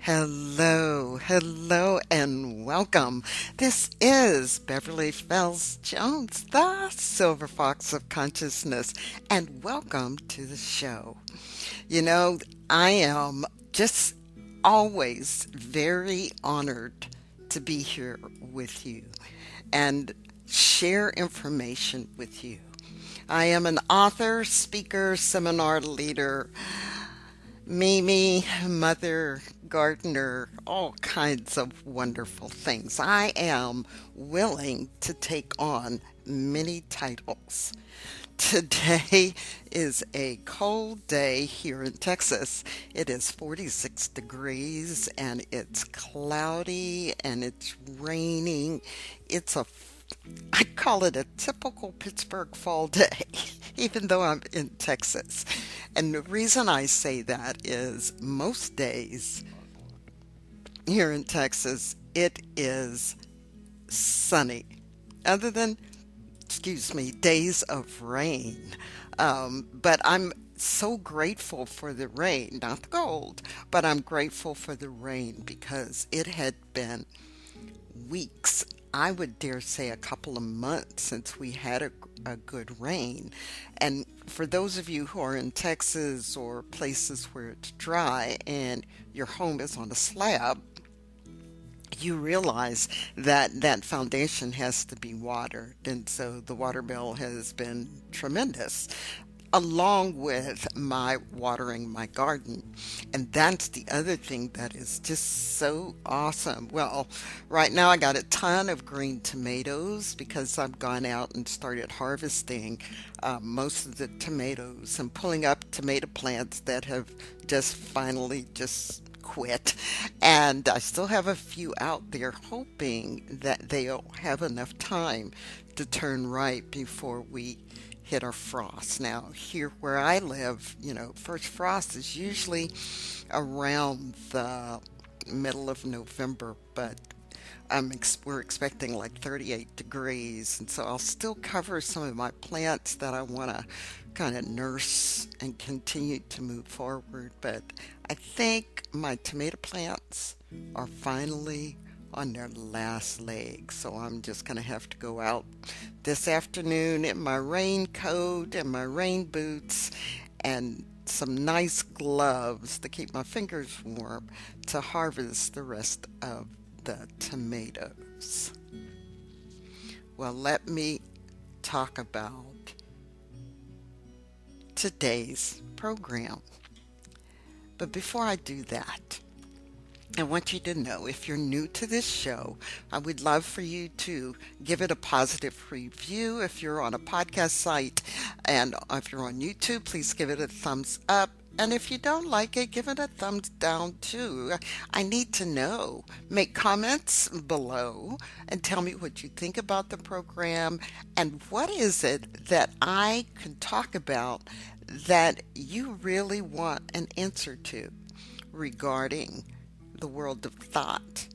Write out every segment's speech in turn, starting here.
Hello, and welcome. This is Beverly Fells Jones, the Silver Fox of Consciousness, and welcome to the show. You know, I am just always very honored to be here with you and share information with you. I am an author, speaker, seminar leader, Mimi, mother, gardener, all kinds of wonderful things. I am willing to take on many titles. Today is a cold day here in Texas. It is 46 degrees and it's cloudy and it's raining. It's a I call it a typical Pittsburgh fall day, even though I'm in Texas. And the reason I say that is most days here in Texas, it is sunny, other than, excuse me, days of rain. But I'm so grateful for the rain, not the cold, but I'm grateful for the rain because it had been weeks, I would dare say a couple of months since we had a good rain. And for those of you who are in Texas or places where it's dry and your home is on a slab, you realize that that foundation has to be watered. And so the water bill has been tremendous, along with my watering my garden. And that's the other thing that is just so awesome. Well, right now I got a ton of green tomatoes because I've gone out and started harvesting most of the tomatoes and pulling up tomato plants that have just finally just quit. And I still have a few out there hoping that they'll have enough time to turn ripe before we hit our frost. Now, here where I live, first frost is usually around the middle of November, but we're expecting like 38 degrees, and so I'll still cover some of my plants that I want to kind of nurse and continue to move forward. But I think my tomato plants are finally on their last leg, so I'm just going to have to go out this afternoon in my raincoat and my rain boots and some nice gloves to keep my fingers warm to harvest the rest of the tomatoes. Well, let me talk about today's program. But before I do that, I want you to know if you're new to this show, I would love for you to give it a positive review. If you're on a podcast site and if you're on YouTube, please give it a thumbs up. And if you don't like it, give it a thumbs down too. I need to know. Make comments below and tell me what you think about the program and what is it that I can talk about that you really want an answer to regarding the world of thought,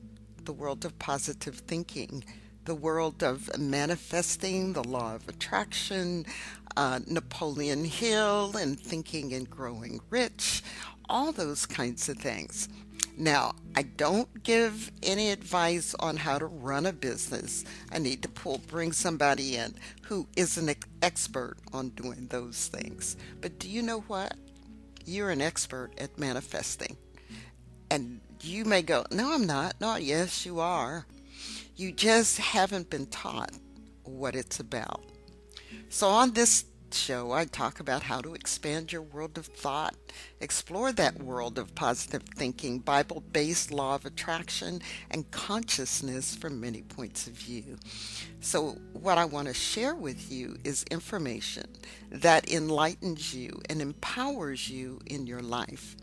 the world of positive thinking, the world of manifesting, the law of attraction, Napoleon Hill, and thinking and growing rich, all those kinds of things. Now, I don't give any advice on how to run a business. I need to bring somebody in who is an expert on doing those things. But do you know what? You're an expert at manifesting. And you may go, no, I'm not. No, yes, you are. You just haven't been taught what it's about. So on this show, I talk about how to expand your world of thought, explore that world of positive thinking, Bible-based law of attraction, and consciousness from many points of view. So what I want to share with you is information that enlightens you and empowers you in your life.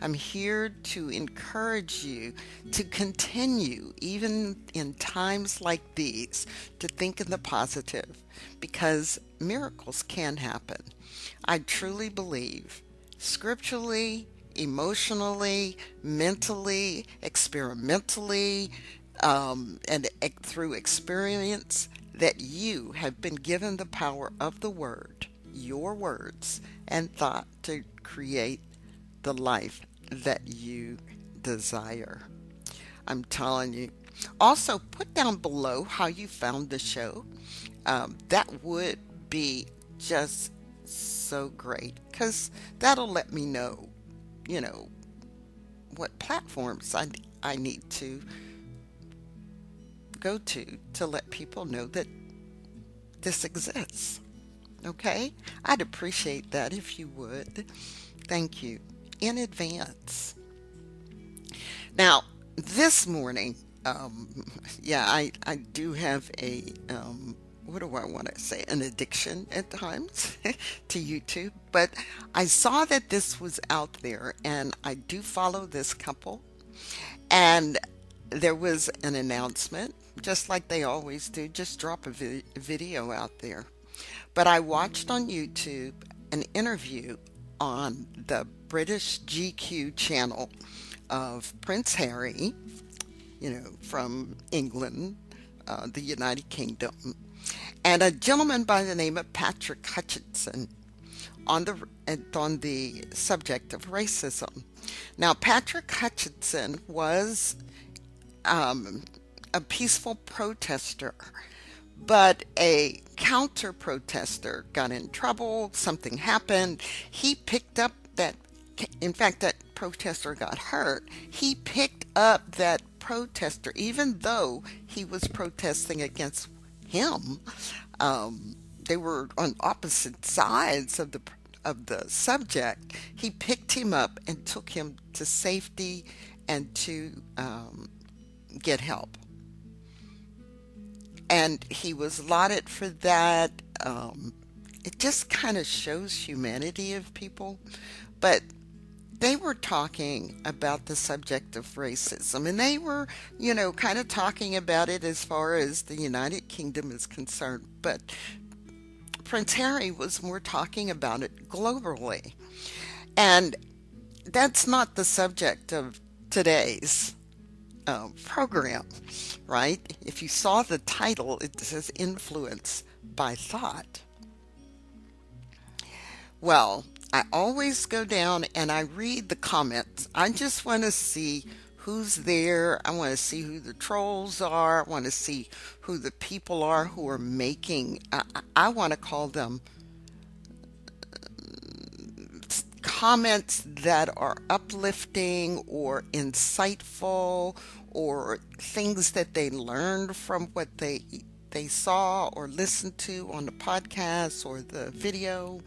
I'm here to encourage you to continue, even in times like these, to think in the positive because miracles can happen. I truly believe, scripturally, emotionally, mentally, experimentally, through experience, that you have been given the power of the word, your words, and thought to create the life that you desire. I'm telling you. Also, put down below how you found the show. That would be just so great because that'll let me know, you know, what platforms I need to go to let people know that this exists. Okay? I'd appreciate that if you would. Thank you in advance. Now, this morning, um, yeah, I do have what do I want to say, an addiction at times to YouTube. But I saw that this was out there, and I do follow this couple. And there was an announcement, just like they always do, just drop a video out there. But I watched on YouTube an interview on the British GQ channel of Prince Harry, from England, the United Kingdom, and a gentleman by the name of Patrick Hutchinson on the subject of racism. Now, Patrick Hutchinson was a peaceful protester, but a counter protester got in trouble. Something happened. He picked up that, in fact, that protester got hurt. He picked up that protester, even though he was protesting against him. They were on opposite sides of the subject. He picked him up and took him to safety and to get help. And he was lauded for that. It just kind of shows humanity of people. But they were talking about the subject of racism, and they were, kind of talking about it as far as the United Kingdom is concerned. But Prince Harry was more talking about it globally. And that's not the subject of today's program, right? If you saw the title, it says Influence by Thought. Well, I always go down and I read the comments. I just want to see who's there. I want to see who the trolls are. I want to see who the people are who are making, I want to call them comments that are uplifting or insightful, or things that they learned from what they saw or listened to on the podcast or the video.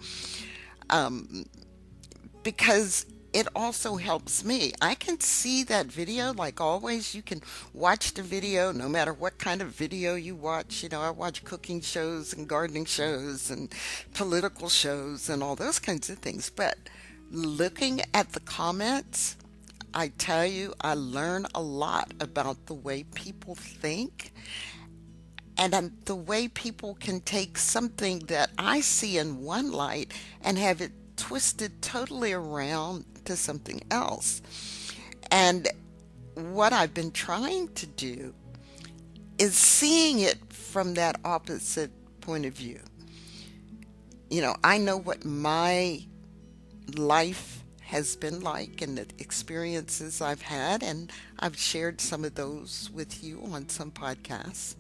Because it also helps me. I can see that video, like always. You can watch the video no matter what kind of video you watch. I watch cooking shows and gardening shows and political shows and all those kinds of things. But looking at the comments, I tell you, I learn a lot about the way people think, and the way people can take something that I see in one light and have it twisted totally around to something else. And what I've been trying to do is seeing it from that opposite point of view. I know what my life has been like and the experiences I've had, and I've shared some of those with you on some podcasts.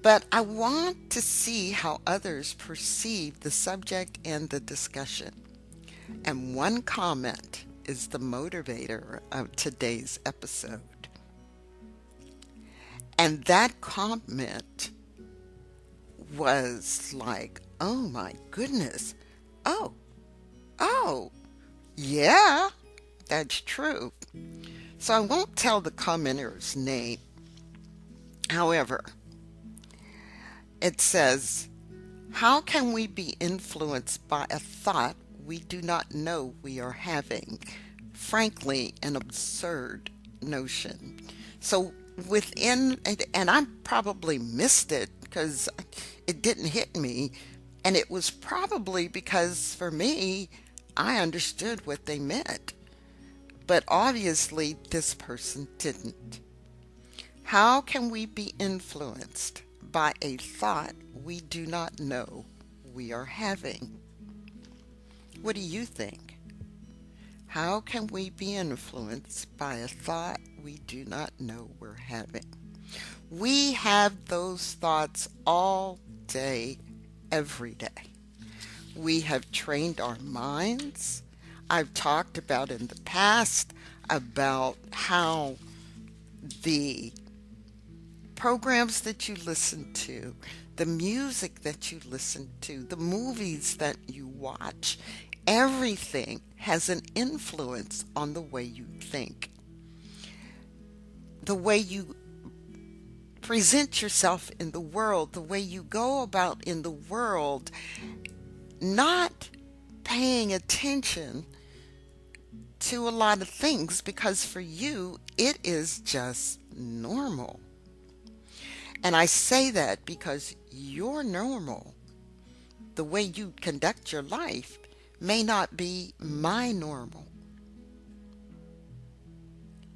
But I want to see how others perceive the subject and the discussion. And one comment is the motivator of today's episode. And that comment was like, oh my goodness. Oh, yeah, that's true. So I won't tell the commenter's name. However, it says, how can we be influenced by a thought we do not know we are having? Frankly, an absurd notion. So and I probably missed it because it didn't hit me. And it was probably because for me, I understood what they meant. But obviously, this person didn't. How can we be influenced by a thought we do not know we are having? What do you think? How can we be influenced by a thought we do not know we're having? We have those thoughts all day, every day. We have trained our minds. I've talked about in the past about how the programs that you listen to, the music that you listen to, the movies that you watch, everything has an influence on the way you think, the way you present yourself in the world, the way you go about in the world, not paying attention to a lot of things because for you it is just normal. And I say that because your normal, the way you conduct your life, may not be my normal.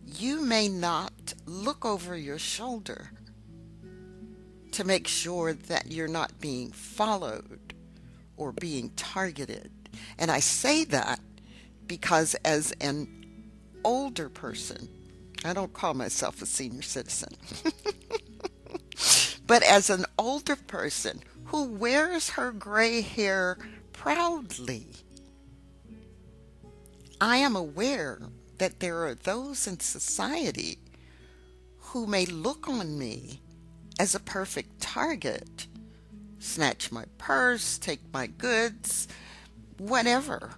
You may not look over your shoulder to make sure that you're not being followed or being targeted. And I say that because as an older person, I don't call myself a senior citizen, but as an older person who wears her gray hair proudly, I am aware that there are those in society who may look on me as a perfect target, snatch my purse, take my goods, whatever.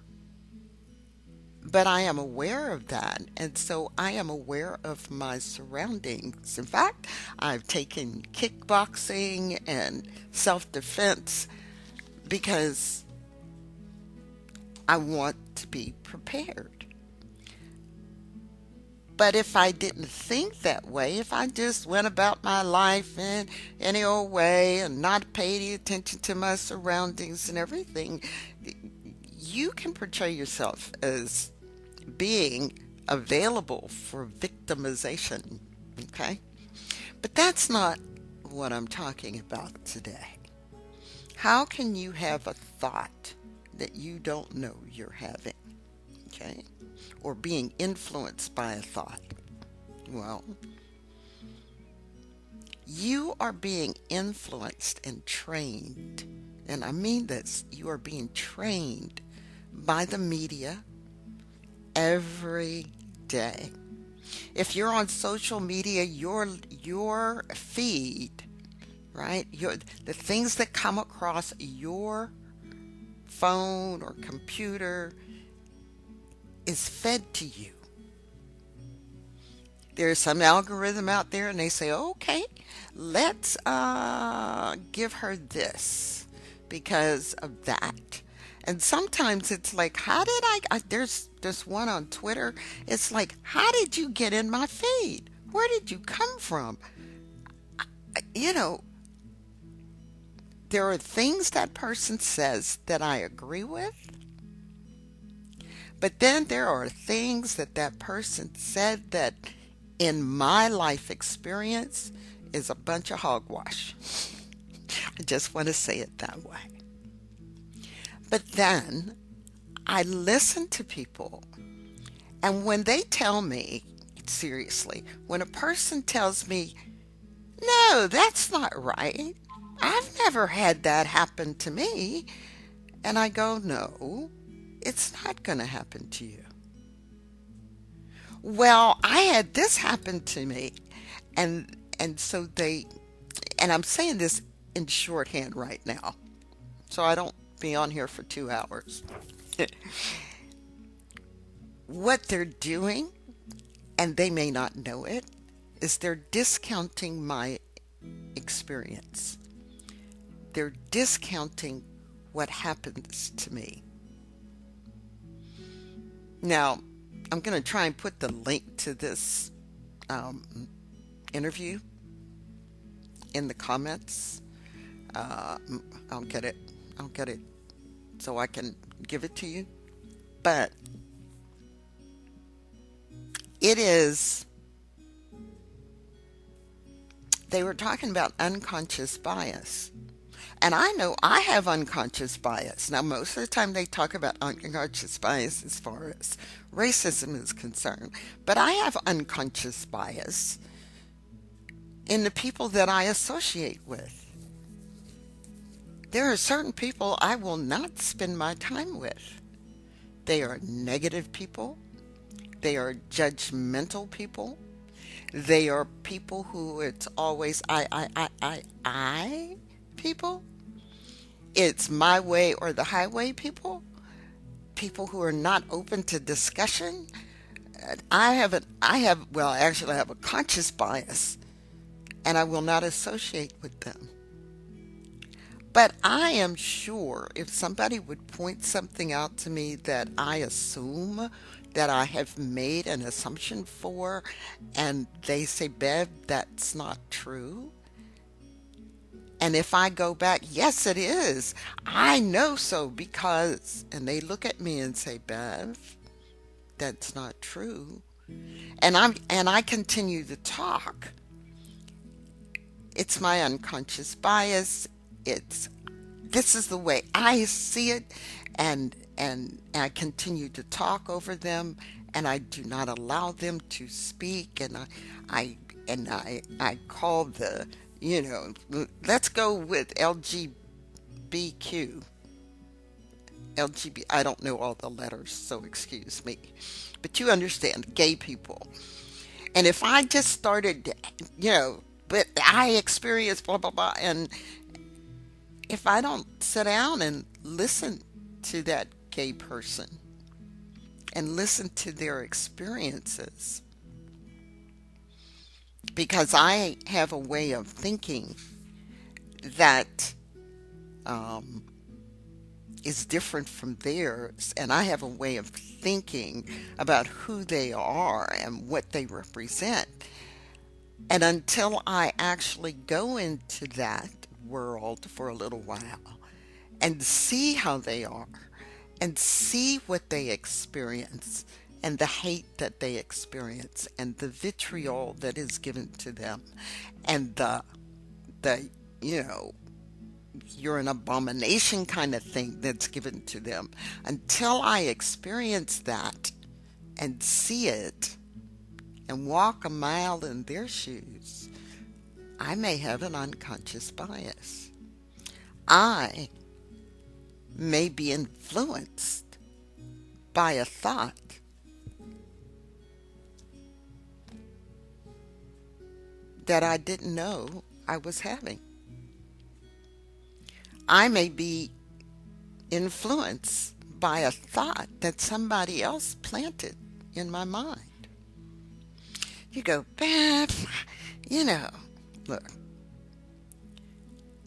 But I am aware of that, and so I am aware of my surroundings. In fact, I've taken kickboxing and self-defense because I want to be prepared. But if I didn't think that way, if I just went about my life in any old way and not paid any attention to my surroundings and everything, you can portray yourself as being available for victimization, okay? But that's not what I'm talking about today. How can you have a thought that you don't know you're having, okay? Or being influenced by a thought? Well, you are being influenced and trained, and I mean this, you are being trained by the media every day. If you're on social media, your feed, right? The things that come across your phone or computer is fed to you. There's some algorithm out there and they say, okay, let's give her this because of that. And sometimes it's like, how did there's one on Twitter. It's like, how did you get in my feed? Where did you come from? You know, there are things that person says that I agree with. But then there are things that that person said that in my life experience is a bunch of hogwash. I just want to say it that way. But then I listen to people, and when they tell me, seriously, when a person tells me, no, that's not right, I've never had that happen to me, and I go, no, it's not going to happen to you. Well, I had this happen to me, and so and I'm saying this in shorthand right now, so I don't be on here for 2 hours. What they're doing, and they may not know it, is they're discounting my experience. They're discounting what happens to me. Now, I'm going to try and put the link to this interview in the comments. I'll get it so I can give it to you. But they were talking about unconscious bias. And I know I have unconscious bias. Now, most of the time they talk about unconscious bias as far as racism is concerned, but I have unconscious bias in the people that I associate with. There are certain people I will not spend my time with. They are negative people. They are judgmental people. They are people who it's always I people. It's my way or the highway people. People who are not open to discussion. I have a conscious bias and I will not associate with them. But I am sure if somebody would point something out to me that I assume that I have made an assumption for, and they say, Bev, that's not true. And if I go back, yes, it is. I know so because, and they look at me and say, Bev, that's not true. And I continue to talk. It's my unconscious bias. It's this is the way I see it, and I continue to talk over them, and I do not allow them to speak, I I call the let's go with LGBTQ. LGB, I don't know all the letters, so excuse me. But you understand, gay people. And if I just started, but I experience blah, blah, blah, and if I don't sit down and listen to that gay person and listen to their experiences, because I have a way of thinking that um, is different from theirs, and I have a way of thinking about who they are and what they represent. And until I actually go into that world for a little while and see how they are and see what they experience and the hate that they experience and the vitriol that is given to them and the you know you're an abomination kind of thing that's given to them, until I experience that and see it and walk a mile in their shoes, I may have an unconscious bias. I may be influenced by a thought that I didn't know I was having. I may be influenced by a thought that somebody else planted in my mind. You go, Beth, you know, look,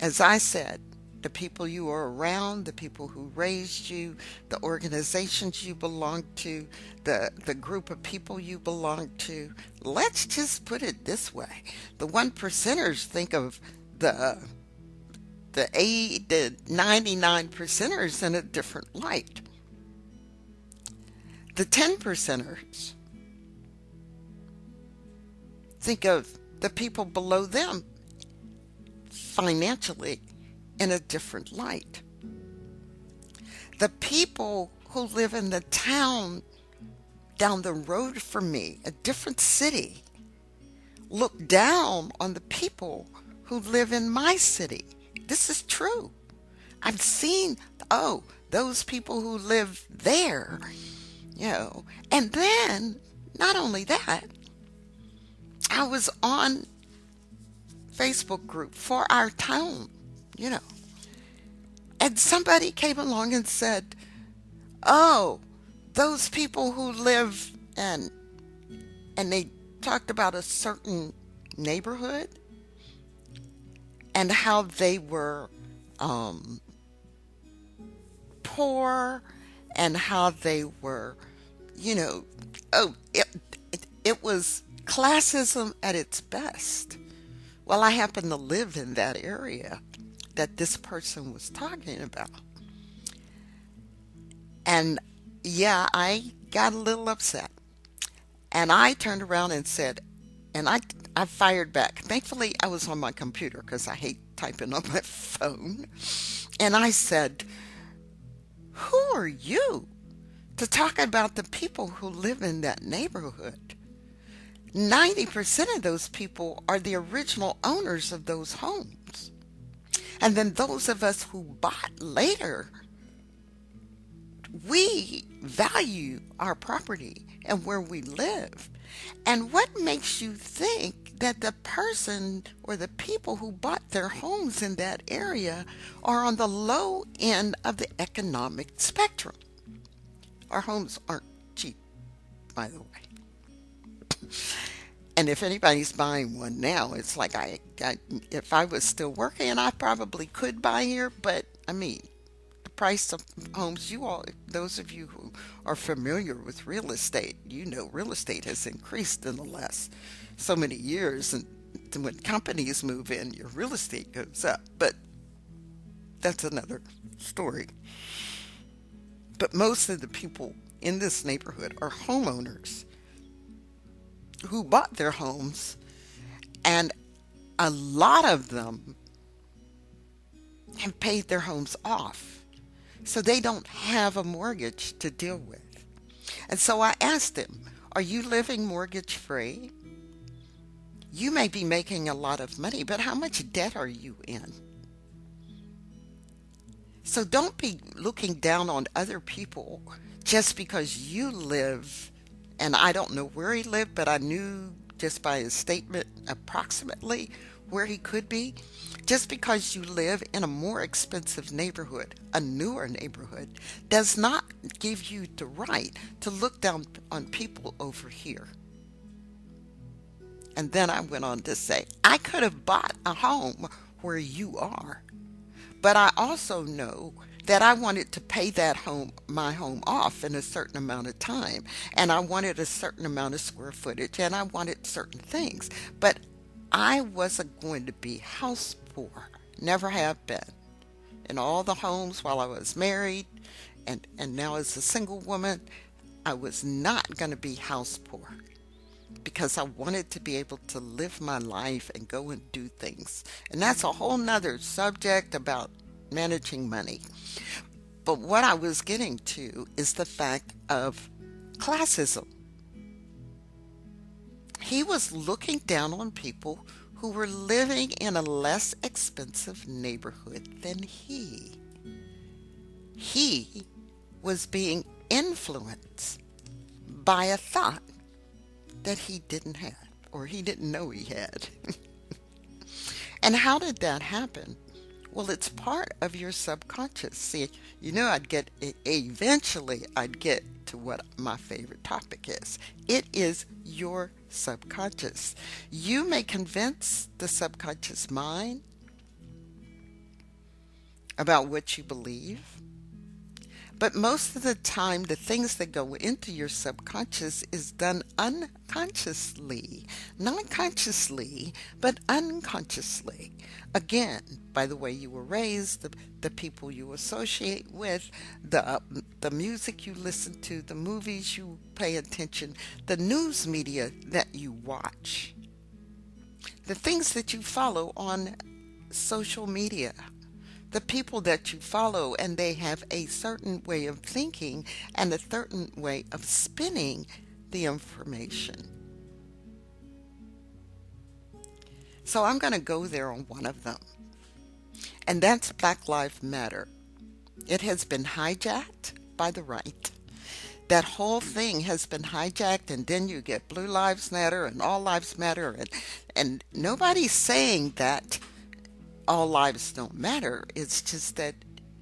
as I said, the people you are around, the people who raised you, the organizations you belong to, the group of people you belong to, let's just put it this way. The one percenters think of the 99 percenters in a different light. The 10 percenters think of the people below them financially in a different light. The people who live in the town down the road from me, a different city, look down on the people who live in my city. This is true. I've seen, oh, those people who live there, And then, not only that, I was on Facebook group for our town, and somebody came along and said, oh, those people who live and they talked about a certain neighborhood and how they were poor and how they were, it was classism at its best. Well, I happen to live in that area that this person was talking about. And yeah, I got a little upset. And I turned around and said, and I fired back. Thankfully, I was on my computer because I hate typing on my phone. And I said, who are you to talk about the people who live in that neighborhood? 90% of those people are the original owners of those homes. And then those of us who bought later, we value our property and where we live. And what makes you think that the person or the people who bought their homes in that area are on the low end of the economic spectrum? Our homes aren't cheap, by the way. And if anybody's buying one now, it's like if I was still working, I probably could buy here. But I mean, the price of homes, those of you who are familiar with real estate, you know real estate has increased in the last so many years. And when companies move in, your real estate goes up. But that's another story. But most of the people in this neighborhood are homeowners who bought their homes, and a lot of them have paid their homes off. So they don't have a mortgage to deal with. And so I asked him, are you living mortgage free? You may be making a lot of money, but how much debt are you in? So don't be looking down on other people just because you live, and I don't know where he lived, but I knew just by his statement approximately where he could be. Just because you live in a more expensive neighborhood, a newer neighborhood, does not give you the right to look down on people over here. And then I went on to say, I could have bought a home where you are, but I also know that I wanted to pay my home off in a certain amount of time. And I wanted a certain amount of square footage, and I wanted certain things. But I wasn't going to be house poor. Never have been. In all the homes while I was married and now as a single woman, I was not going to be house poor because I wanted to be able to live my life and go and do things. And that's a whole nother subject about managing money. But what I was getting to is the fact of classism. He was looking down on people who were living in a less expensive neighborhood than he. He was being influenced by a thought that he didn't have, or he didn't know he had. And how did that happen? Well, it's part of your subconscious. See, eventually I'd get to what my favorite topic is. It is your subconscious. You may convince the subconscious mind about what you believe, but most of the time, the things that go into your subconscious is done unconsciously. Not consciously, but unconsciously. Again, by the way you were raised, the people you associate with, the music you listen to, the movies you pay attention, the news media that you watch, the things that you follow on social media, the people that you follow, and they have a certain way of thinking and a certain way of spinning the information. So I'm going to go there on one of them, and that's Black Lives Matter. It has been hijacked by the right. That whole thing has been hijacked, and then you get Blue Lives Matter and All Lives Matter, and nobody's saying that all lives don't matter. It's just that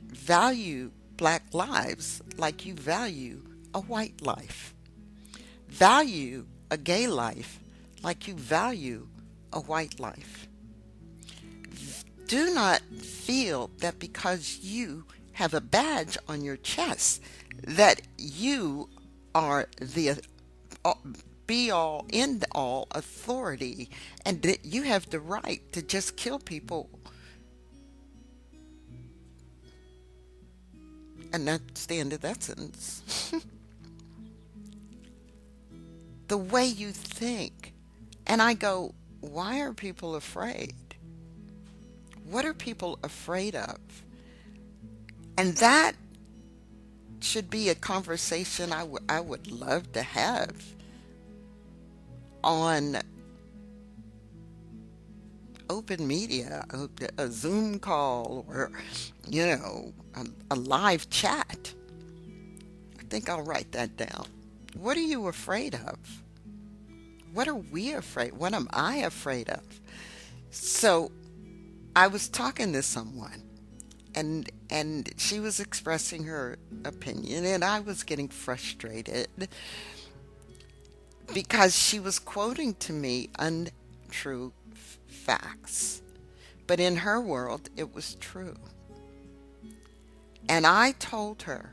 value black lives like you value a white life. Value a gay life like you value a white life. Do not feel that because you have a badge on your chest that you are the be all end all authority and that you have the right to just kill people. And that's the end of that sentence. The way you think. And I go, why are people afraid? What are people afraid of? And that should be a conversation I would love to have on open media, a Zoom call, or, a live chat. I think I'll write that down. What are you afraid of? What are we afraid? What am I afraid of? So I was talking to someone, and she was expressing her opinion, and I was getting frustrated because she was quoting to me untrue facts. But in her world, it was true. And I told her,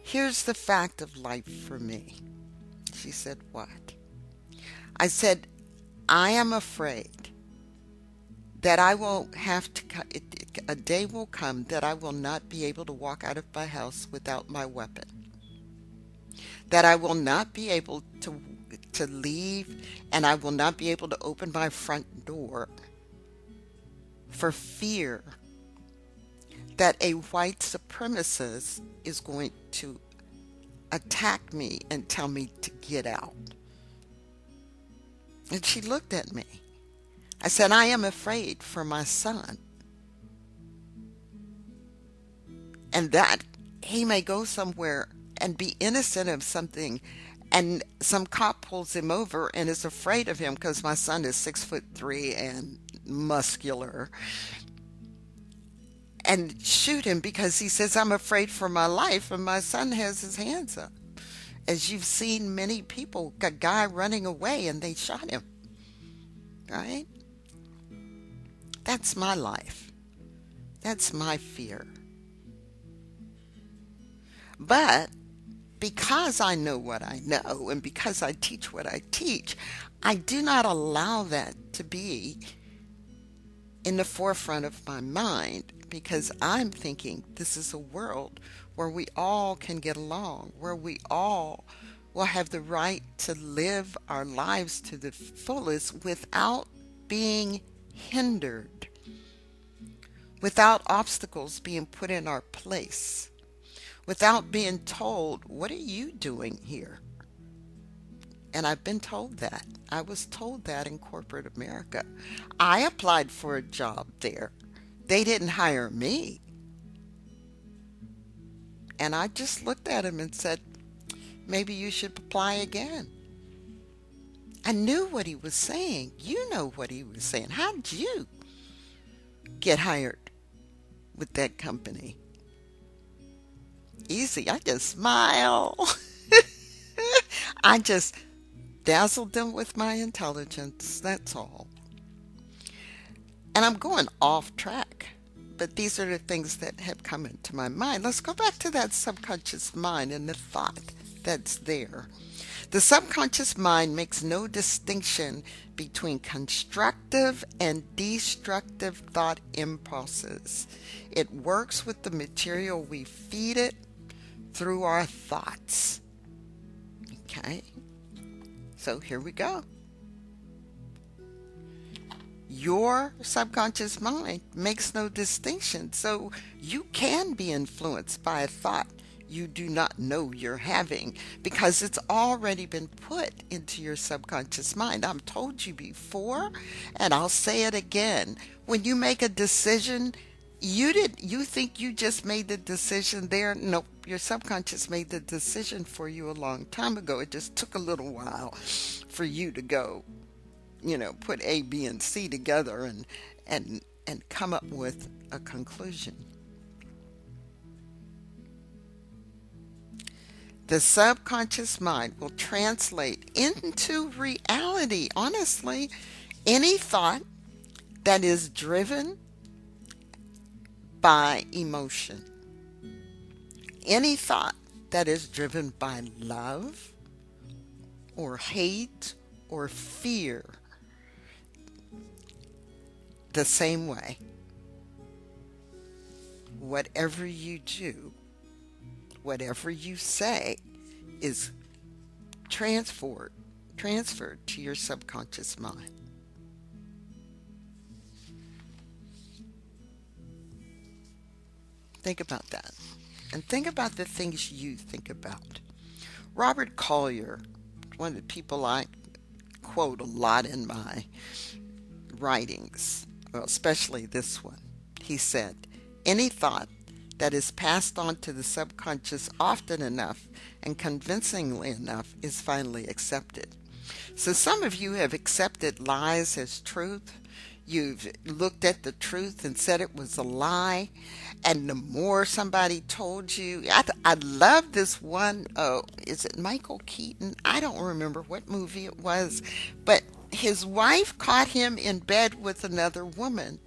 here's the fact of life for me. She said, what? I said, I am afraid that I will have to, a day will come that I will not be able to walk out of my house without my weapon. That I will not be able to leave, and I will not be able to open my front door for fear that a white supremacist is going to attack me and tell me to get out. And she looked at me. I said, I am afraid for my son. And that he may go somewhere and be innocent of something, and some cop pulls him over and is afraid of him because my son is 6'3" and muscular, and shoot him because he says, I'm afraid for my life, and my son has his hands up. As you've seen many people, a guy running away and they shot him. Right? That's my life. That's my fear. But because I know what I know, and because I teach what I teach, I do not allow that to be in the forefront of my mind, because I'm thinking this is a world where we all can get along, where we all will have the right to live our lives to the fullest without being hindered, without obstacles being put in our place, without being told, what are you doing here? And I've been told that. I was told that in corporate America. I applied for a job there. They didn't hire me. And I just looked at him and said, maybe you should apply again. I knew what he was saying. You know what he was saying. How did you get hired with that company? Easy. I just smile. I just dazzled them with my intelligence. That's all. And I'm going off track, but these are the things that have come into my mind. Let's go back to that subconscious mind and the thought that's there. The subconscious mind makes no distinction between constructive and destructive thought impulses. It works with the material we feed it through our thoughts. Okay? So here we go. Your subconscious mind makes no distinction, so you can be influenced by a thought you do not know you're having, because it's already been put into your subconscious mind. I've told you before, and I'll say it again. When you make a decision, you think you just made the decision there. Nope, your subconscious made the decision for you a long time ago. It just took a little while for you to go, put A, B, and C together and come up with a conclusion. The subconscious mind will translate into reality, honestly, any thought that is driven by emotion. Any thought that is driven by love or hate or fear, the same way. Whatever you do, whatever you say is transferred to your subconscious mind. Think about that. And think about the things you think about. Robert Collier, one of the people I quote a lot in my writings, well, especially this one, he said, any thought that is passed on to the subconscious often enough and convincingly enough is finally accepted. So some of you have accepted lies as truth. You've looked at the truth and said it was a lie. And the more somebody told you, I love this one. Oh, is it Michael Keaton? I don't remember what movie it was, but his wife caught him in bed with another woman.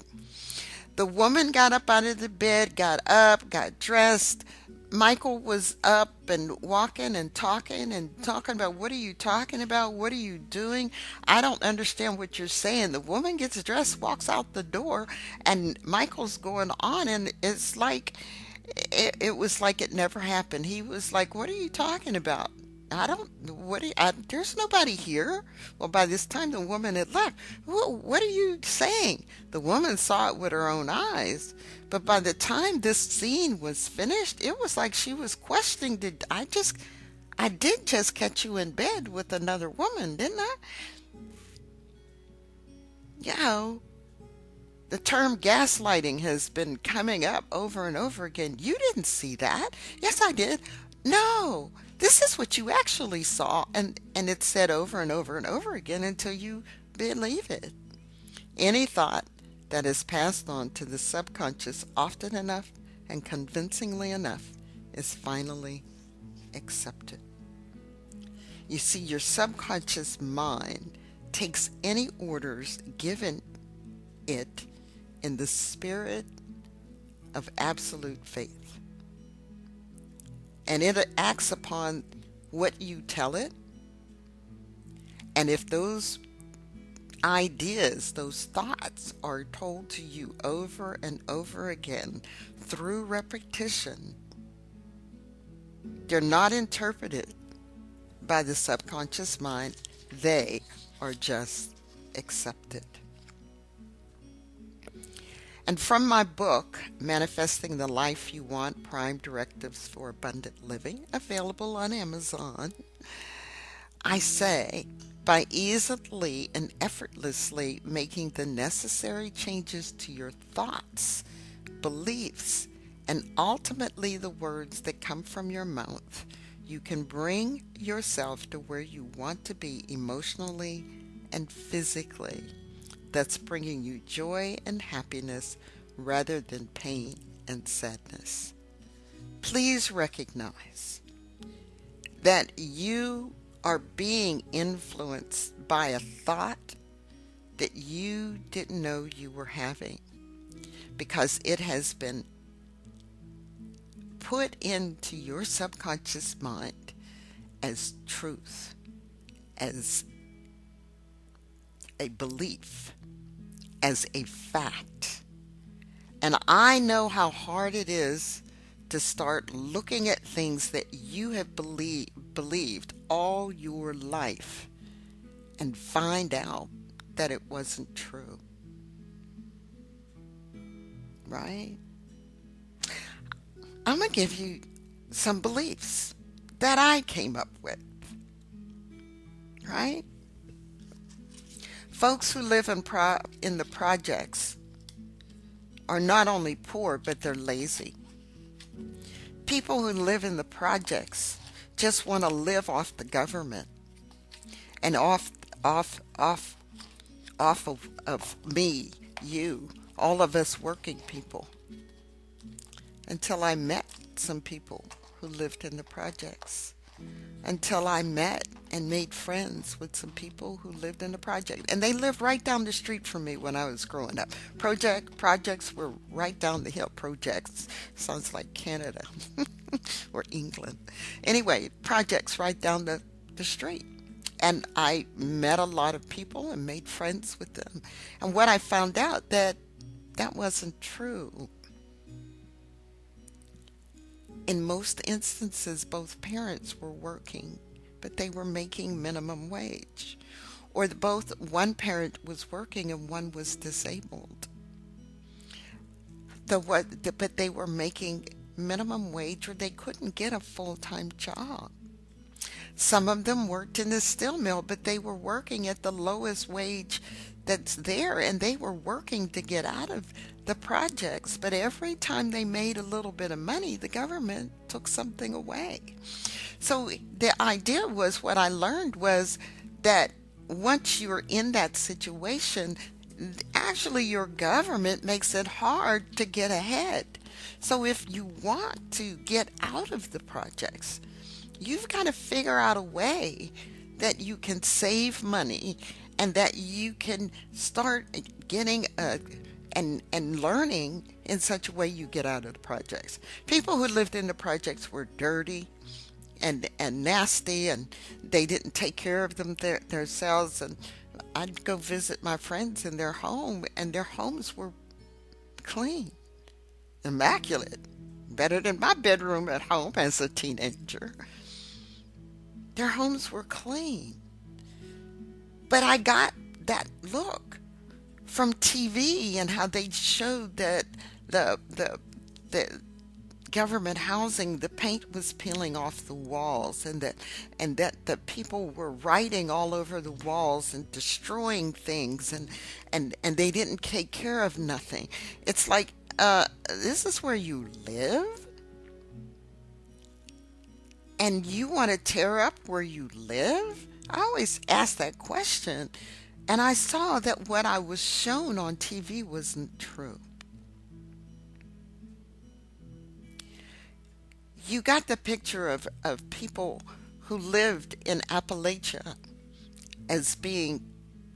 The woman got up out of the bed, got up, got dressed. Michael was up and walking and talking about, what are you talking about? What are you doing? I don't understand what you're saying. The woman gets dressed, walks out the door, and Michael's going on, and it's like it was like it never happened. He was like, what are you talking about? I don't, there's nobody here. Well, by this time the woman had left. What are you saying? The woman saw it with her own eyes. But by the time this scene was finished, it was like she was questioning, I did just catch you in bed with another woman, didn't I? You know, the term gaslighting has been coming up over and over again. You didn't see that. Yes, I did. No, this is what you actually saw. And it's said over and over and over again until you believe it. Any thought that is passed on to the subconscious often enough and convincingly enough is finally accepted. You see, your subconscious mind takes any orders given it in the spirit of absolute faith. And it acts upon what you tell it. And if those ideas, those thoughts are told to you over and over again through repetition, they're not interpreted by the subconscious mind. They are just accepted. And from my book, Manifesting the Life You Want, Prime Directives for Abundant Living, available on Amazon, I say, by easily and effortlessly making the necessary changes to your thoughts, beliefs, and ultimately the words that come from your mouth, you can bring yourself to where you want to be emotionally and physically. That's bringing you joy and happiness rather than pain and sadness. Please recognize that you are being influenced by a thought that you didn't know you were having, because it has been put into your subconscious mind as truth, as a belief, as a fact. And I know how hard it is to start looking at things that you have believed all your life and find out that it wasn't true. Right? I'm going to give you some beliefs that I came up with. Right? Folks who live in the projects are not only poor, but they're lazy. People who live in the projects just want to live off the government and off of me, you, all of us working people. Until I met some people who lived in the projects. Until I met and made friends with some people who lived in the project. And they lived right down the street from me when I was growing up. Projects were right down the hill. Projects sounds like Canada or England. Anyway, projects right down the street. And I met a lot of people and made friends with them. And what I found out that wasn't true. In most instances, both parents were working, but they were making minimum wage. Or one parent was working and one was disabled. But they were making minimum wage or they couldn't get a full-time job. Some of them worked in the steel mill, but they were working at the lowest wage that's there, and they were working to get out of the projects. But every time they made a little bit of money, the government took something away. So the idea was, what I learned was that once you're in that situation, actually your government makes it hard to get ahead. So if you want to get out of the projects, you've got to figure out a way that you can save money and that you can start getting and learning in such a way you get out of the projects. People who lived in the projects were dirty and nasty, and they didn't take care of themselves. And I'd go visit my friends in their home, and their homes were clean, immaculate, better than my bedroom at home as a teenager. Their homes were clean. But I got that look from TV and how they showed that the government housing, the paint was peeling off the walls, and that the people were writing all over the walls and destroying things, and they didn't take care of nothing. It's like, this is where you live? And you want to tear up where you live? I always ask that question, and I saw that what I was shown on TV wasn't true. You got the picture of people who lived in Appalachia as being,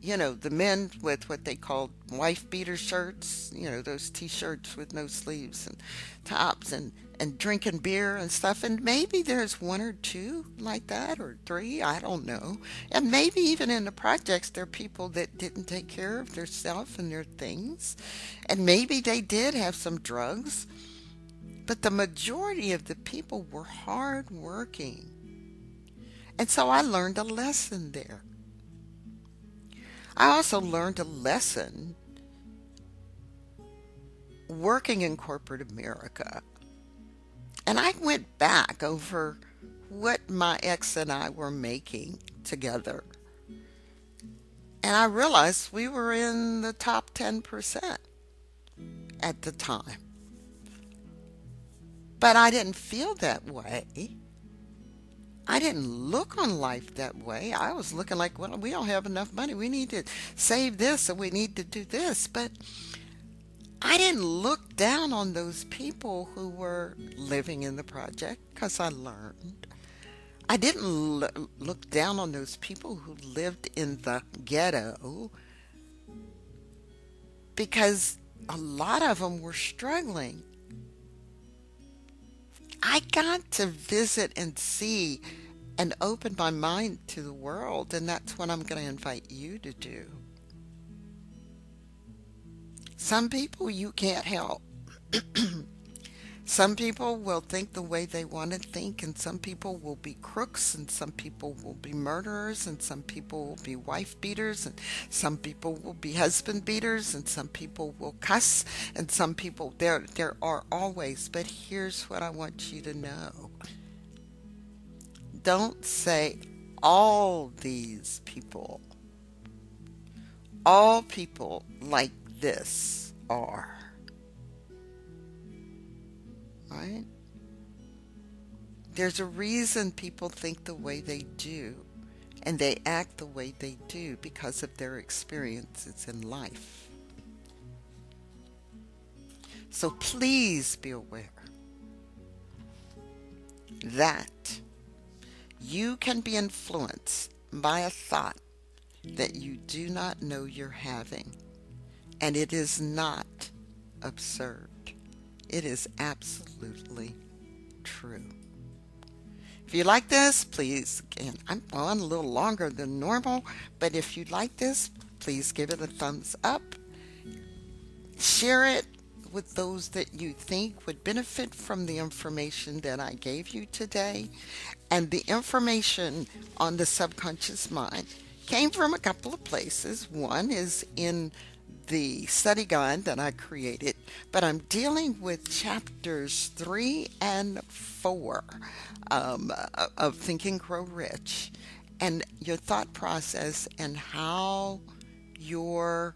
the men with what they called wife beater shirts, those t-shirts with no sleeves and tops, and drinking beer and stuff. And maybe there's one or two like that, or three, I don't know. And maybe even in the projects there are people that didn't take care of their self and their things. And maybe they did have some drugs. But the majority of the people were hard working. And so I learned a lesson there. I also learned a lesson working in corporate America. And I went back over what my ex and I were making together. And I realized we were in the top 10% at the time. But I didn't feel that way. I didn't look on life that way. I was looking like, well, we don't have enough money. We need to save this, and we need to do this. But I didn't look down on those people who were living in the project, because I learned. I didn't look down on those people who lived in the ghetto, because a lot of them were struggling. I got to visit and see and open my mind to the world, and that's what I'm going to invite you to do. Some people you can't help. Some people will think the way they want to think, and some people will be crooks, and some people will be murderers, and some people will be wife beaters, and some people will be husband beaters, and some people will cuss, and some people, there are always. But here's what I want you to know. Don't say all these people. All people like this are. Right? There's a reason people think the way they do, and they act the way they do because of their experiences in life. So please be aware that you can be influenced by a thought that you do not know you're having, and it is not absurd. It is absolutely true. If you like this, please, again, I'm on a little longer than normal, but if you like this, please give it a thumbs up. Share it with those that you think would benefit from the information that I gave you today. And the information on the subconscious mind came from a couple of places. One is in the study guide that I created, but I'm dealing with chapters 3 and 4 of Think and Grow Rich, and your thought process and how your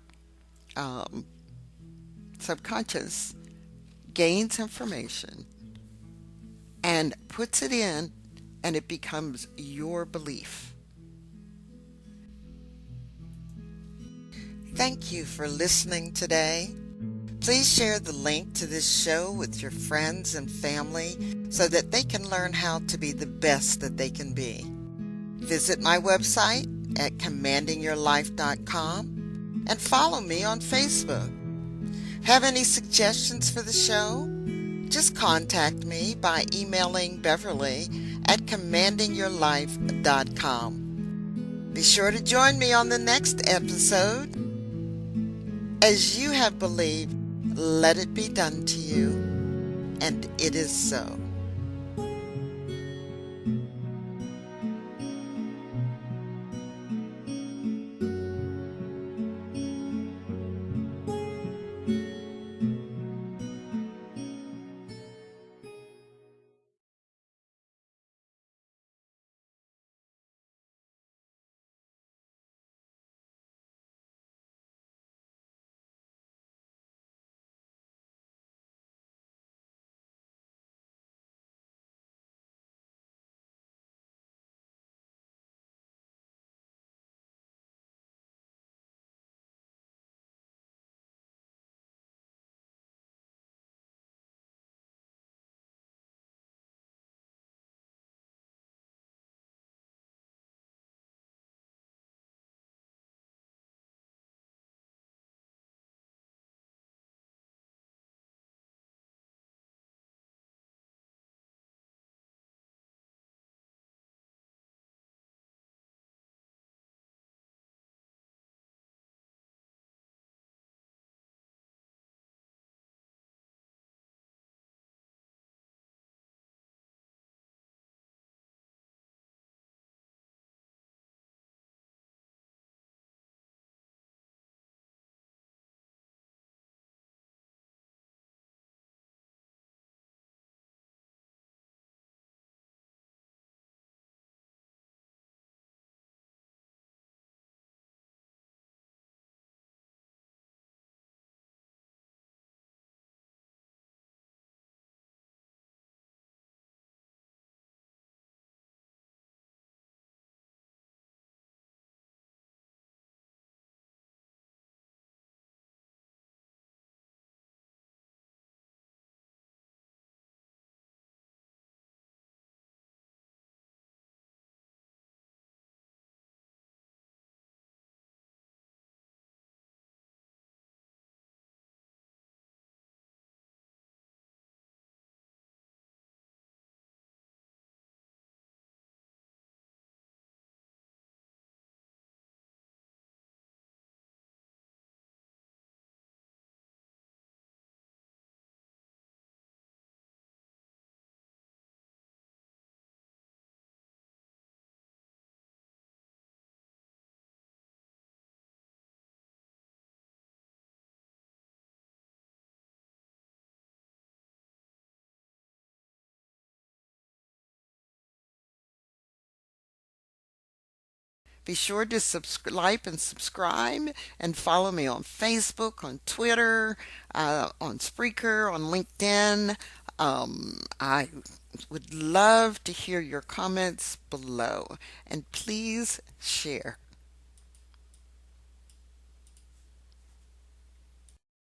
um, subconscious gains information and puts it in, and it becomes your belief. Thank you for listening today. Please share the link to this show with your friends and family so that they can learn how to be the best that they can be. Visit my website at commandingyourlife.com and follow me on Facebook. Have any suggestions for the show? Just contact me by emailing Beverly at commandingyourlife.com. Be sure to join me on the next episode. As you have believed, let it be done to you, and it is so. Be sure to like and subscribe and follow me on Facebook, on Twitter, on Spreaker, on LinkedIn. I would love to hear your comments below, and please share.